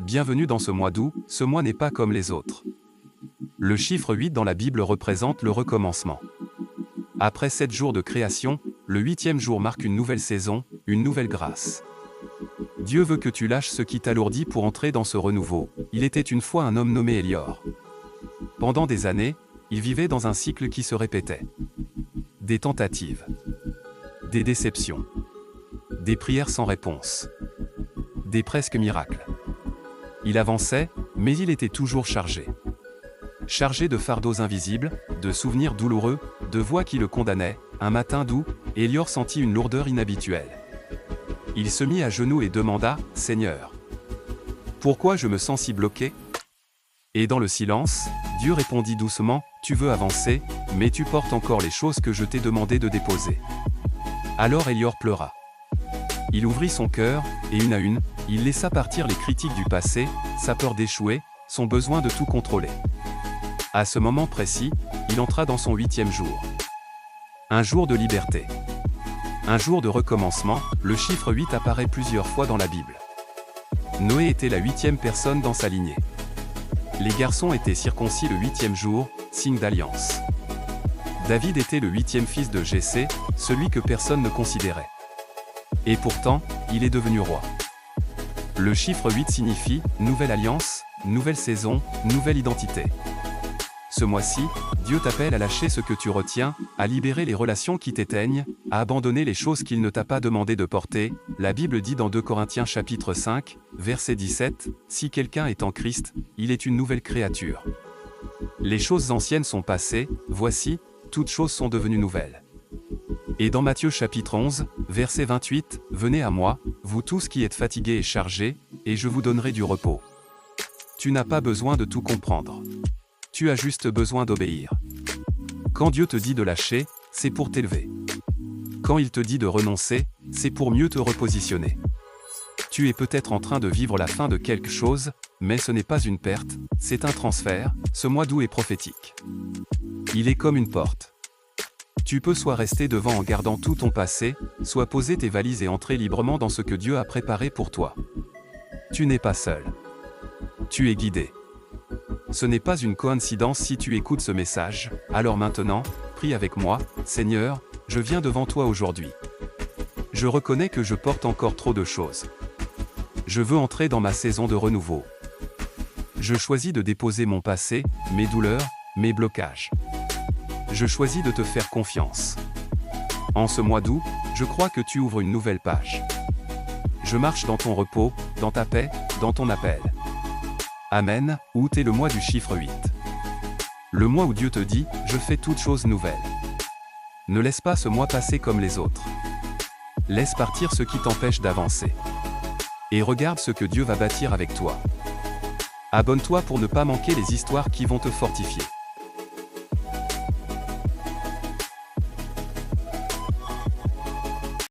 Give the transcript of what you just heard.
bienvenue dans ce mois d'août, ce mois n'est pas comme les autres. Le chiffre 8 dans la Bible représente le recommencement. Après 7 jours de création, le 8e jour marque une nouvelle saison, une nouvelle grâce. Dieu veut que tu lâches ce qui t'alourdit pour entrer dans ce renouveau. Il était une fois un homme nommé Élior. Pendant des années, il vivait dans un cycle qui se répétait. Des tentatives. Des déceptions. Des prières sans réponse. Des presque miracles. Il avançait, mais il était toujours chargé. Chargé de fardeaux invisibles, de souvenirs douloureux, de voix qui le condamnaient. Un matin d'août, Élior sentit une lourdeur inhabituelle. Il se mit à genoux et demanda « Seigneur, pourquoi je me sens si bloqué ?» Et dans le silence, Dieu répondit doucement « Tu veux avancer, mais tu portes encore les choses que je t'ai demandé de déposer. » Alors Élior pleura. Il ouvrit son cœur, et une à une, il laissa partir les critiques du passé, sa peur d'échouer, son besoin de tout contrôler. À ce moment précis, il entra dans son 8e jour. Un jour de liberté. Un jour de recommencement, le chiffre 8 apparaît plusieurs fois dans la Bible. Noé était la 8e personne dans sa lignée. Les garçons étaient circoncis le 8e jour, signe d'alliance. David était le 8e fils de Jessé, celui que personne ne considérait. Et pourtant, il est devenu roi. Le chiffre 8 signifie « nouvelle alliance », « nouvelle saison », « nouvelle identité ». Ce mois-ci, Dieu t'appelle à lâcher ce que tu retiens, à libérer les relations qui t'éteignent, à abandonner les choses qu'il ne t'a pas demandé de porter. La Bible dit dans 2 Corinthiens chapitre 5, verset 17, « Si quelqu'un est en Christ, il est une nouvelle créature. Les choses anciennes sont passées, voici, toutes choses sont devenues nouvelles. » Et dans Matthieu chapitre 11, verset 28, « Venez à moi, vous tous qui êtes fatigués et chargés, et je vous donnerai du repos. » Tu n'as pas besoin de tout comprendre. Tu as juste besoin d'obéir. Quand Dieu te dit de lâcher, c'est pour t'élever. Quand il te dit de renoncer, c'est pour mieux te repositionner. Tu es peut-être en train de vivre la fin de quelque chose, mais ce n'est pas une perte, c'est un transfert. Ce mois d'août est prophétique. Il est comme une porte. Tu peux soit rester devant en gardant tout ton passé, soit poser tes valises et entrer librement dans ce que Dieu a préparé pour toi. Tu n'es pas seul. Tu es guidé. Ce n'est pas une coïncidence si tu écoutes ce message. Alors maintenant, prie avec moi, Seigneur, je viens devant toi aujourd'hui. Je reconnais que je porte encore trop de choses. Je veux entrer dans ma saison de renouveau. Je choisis de déposer mon passé, mes douleurs, mes blocages. Je choisis de te faire confiance. En ce mois d'août, je crois que tu ouvres une nouvelle page. Je marche dans ton repos, dans ta paix, dans ton appel. Amen. Août est le mois du chiffre 8. Le mois où Dieu te dit « Je fais toutes choses nouvelles ». Ne laisse pas ce mois passer comme les autres. Laisse partir ce qui t'empêche d'avancer. Et regarde ce que Dieu va bâtir avec toi. Abonne-toi pour ne pas manquer les histoires qui vont te fortifier.